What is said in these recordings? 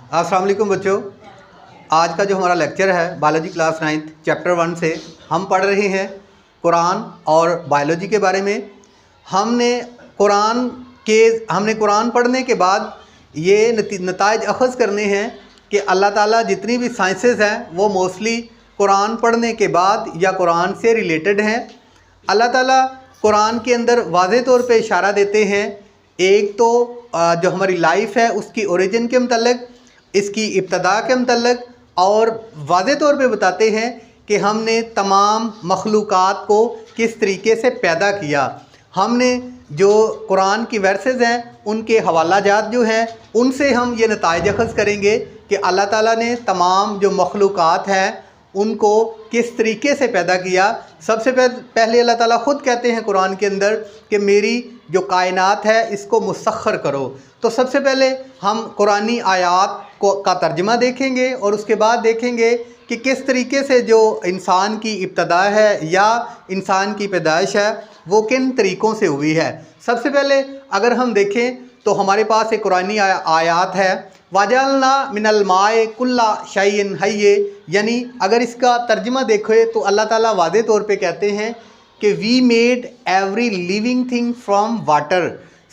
السلام علیکم بچوں، آج کا جو ہمارا لیکچر ہے بایولوجی کلاس 9 چیپٹر 1 سے ہم پڑھ رہے ہیں قرآن اور بایولوجی کے بارے میں۔ ہم نے قرآن پڑھنے کے بعد یہ نتائج اخذ کرنے ہیں کہ اللہ تعالیٰ جتنی بھی سائنسز ہیں وہ موسٹلی قرآن پڑھنے کے بعد یا قرآن سے ریلیٹڈ ہیں۔ اللہ تعالیٰ قرآن کے اندر واضح طور پہ اشارہ دیتے ہیں، ایک تو جو ہماری لائف ہے اس کی اوریجن کے متعلق، اس کی ابتدا کے متعلق، اور واضح طور پہ بتاتے ہیں کہ ہم نے تمام مخلوقات کو کس طریقے سے پیدا کیا۔ ہم نے جو قرآن کی ورسز ہیں ان کے حوالہ جات جو ہیں ان سے ہم یہ نتائج اخذ کریں گے کہ اللہ تعالیٰ نے تمام جو مخلوقات ہیں ان کو کس طریقے سے پیدا کیا۔ سب سے پہلے اللہ تعالیٰ خود کہتے ہیں قرآن کے اندر کہ میری جو کائنات ہے اس کو مسخر کرو۔ تو سب سے پہلے ہم قرآنی آیات کا ترجمہ دیکھیں گے اور اس کے بعد دیکھیں گے کہ کس طریقے سے جو انسان کی ابتدا ہے یا انسان کی پیدائش ہے وہ کن طریقوں سے ہوئی ہے۔ سب سے پہلے اگر ہم دیکھیں تو ہمارے پاس ایک قرآنی آیات ہے، وَجَعَلْنَا مِنَ الْمَاءِ كُلَّ شَيْءٍ حَيٍّ، یعنی اگر اس کا ترجمہ دیکھیں تو اللہ تعالیٰ واضح طور پہ کہتے ہیں کہ we made every living thing from water.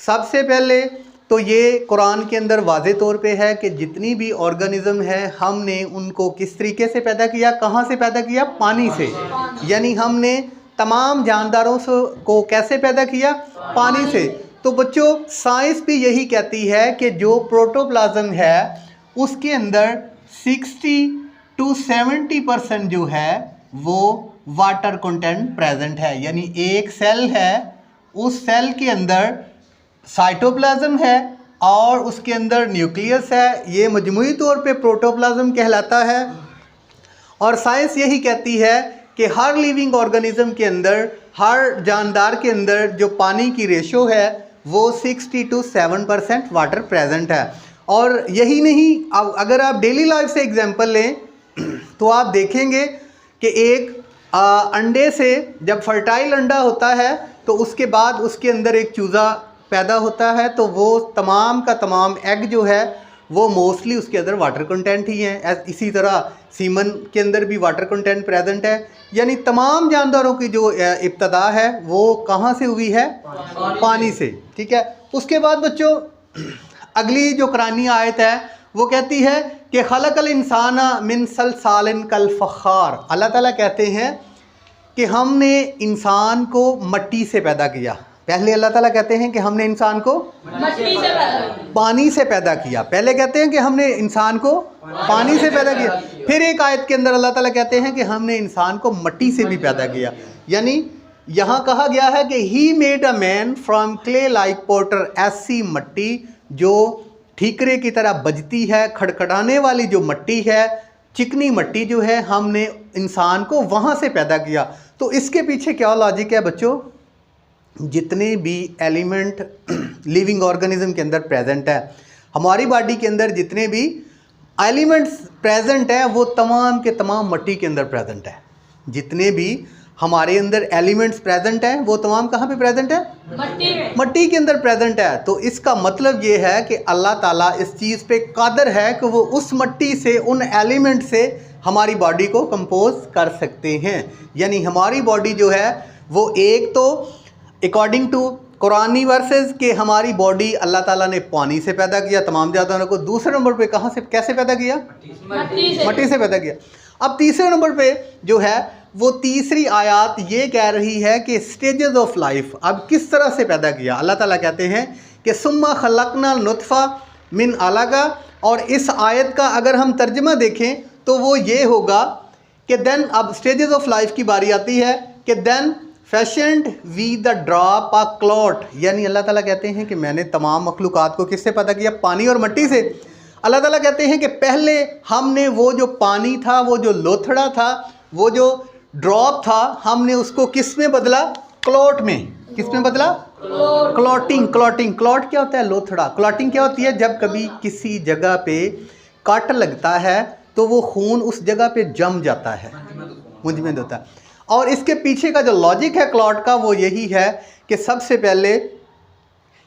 سب سے پہلے تو یہ قرآن کے اندر واضح طور پہ ہے کہ جتنی بھی آرگنزم ہے ہم نے ان کو کس طریقے سے پیدا کیا، کہاں سے پیدا کیا؟ پانی سے۔ یعنی ہم نے تمام جانداروں کو کیسے پیدا کیا؟ پانی سے۔ تو بچوں سائنس بھی یہی کہتی ہے کہ جو پروٹوپلازم ہے اس کے اندر 60 to 70% جو ہے وہ واٹر کنٹینٹ پریزنٹ ہے، یعنی ایک سیل ہے، اس سیل کے اندر سائٹوپلازم ہے اور اس کے اندر نیوکلیس ہے، یہ مجموعی طور پہ پروٹوپلازم کہلاتا ہے۔ اور سائنس یہی کہتی ہے کہ ہر لیونگ آرگنزم کے اندر، ہر جاندار کے اندر جو پانی کی ریشو ہے وہ 60 to 7% واٹر پریزنٹ ہے۔ اور یہی نہیں، اگر آپ ڈیلی لائف سے ایگزامپل لیں تو آپ دیکھیں گے کہ ایک انڈے سے جب فرٹائل انڈا ہوتا ہے تو اس کے بعد اس کے اندر ایک چوزا پیدا ہوتا ہے، تو وہ تمام کا تمام ایگ جو ہے وہ موسٹلی اس کے اندر واٹر کنٹینٹ ہی ہیں۔ اسی طرح سیمن کے اندر بھی واٹر کنٹینٹ پریزنٹ ہے، یعنی تمام جانداروں کی جو ابتدا ہے وہ کہاں سے ہوئی ہے؟ پانی سے، ٹھیک ہے۔ اس کے بعد بچوں اگلی جو قرآنی آیت ہے وہ کہتی ہے کہ خلق الانسان من صلصال کالفخار۔ اللہ تعالیٰ کہتے ہیں کہ ہم نے انسان کو مٹی سے پیدا کیا۔ پہلے اللہ تعالیٰ کہتے ہیں کہ ہم نے انسان کو پانی سے پیدا کیا، پہلے کہتے ہیں کہ ہم نے انسان کو پانی سے پیدا کیا، پھر ایک آیت کے اندر اللہ تعالیٰ کہتے ہیں کہ ہم نے انسان کو مٹی سے بھی پیدا کیا۔ یعنی یہاں کہا گیا ہے کہ he made a man from clay like potter, ایسی مٹی جو ٹھیکرے کی طرح بجتی ہے، کھڑکھڑانے والی جو مٹی ہے، چکنی مٹی جو ہے، ہم نے انسان کو وہاں سے پیدا کیا۔ تو اس کے پیچھے کیا لاجک ہے بچوں؟ جتنے بھی ایلیمنٹ لیونگ آرگنزم کے اندر پریزنٹ ہے، ہماری باڈی کے اندر جتنے بھی ایلیمنٹس پریزنٹ ہیں وہ تمام کے تمام مٹی کے اندر پریزنٹ ہے۔ جتنے بھی ہمارے اندر ایلیمنٹس پریزنٹ ہیں وہ تمام کہاں پہ پریزنٹ ہے؟ مٹی کے اندر پریزنٹ ہے۔ تو اس کا مطلب یہ ہے کہ اللہ تعالیٰ اس چیز پہ قادر ہے کہ وہ اس مٹی سے، ان ایلیمنٹ سے ہماری باڈی کو کمپوز کر سکتے ہیں۔ یعنی ہماری باڈی جو ہے وہ ایک تو اکارڈنگ ٹو قرآنی ورسز کہ ہماری باڈی اللہ تعالیٰ نے پانی سے پیدا کیا تمام جانداروں کو، دوسرے نمبر پہ کہاں سے کیسے پیدا کیا؟ مٹی سے پیدا کیا۔ اب تیسرے نمبر پہ جو ہے وہ تیسری آیات یہ کہہ رہی ہے کہ سٹیجز آف لائف، اب کس طرح سے پیدا کیا۔ اللہ تعالیٰ کہتے ہیں کہ ثم خلقنا النطفہ من علقہ، اور اس آیت کا اگر ہم ترجمہ دیکھیں تو وہ یہ ہوگا کہ دین، اب سٹیجز آف لائف کی باری آتی ہے کہ دین فیشنڈ وی دا ڈراپ آ کلوٹ، یعنی اللہ تعالیٰ کہتے ہیں کہ میں نے تمام مخلوقات کو کس سے پیدا کیا؟ پانی اور مٹی سے۔ اللہ تعالیٰ کہتے ہیں کہ پہلے ہم نے وہ جو پانی تھا، وہ جو لوتھڑا تھا، وہ جو ڈراپ تھا، ہم نے اس کو کس میں بدلا؟ کلوٹ میں۔ کس میں بدلا؟ کلوٹنگ۔ کلوٹ کیا ہوتا ہے؟ لوتھڑا۔ کلوٹنگ کیا ہوتی ہے؟ جب کبھی کسی جگہ پہ کٹ لگتا ہے تو وہ خون اس جگہ پہ جم جاتا ہے، منجمد ہوتا ہے۔ اور اس کے پیچھے کا جو لاجک ہے کلوٹ کا وہ یہی ہے کہ سب سے پہلے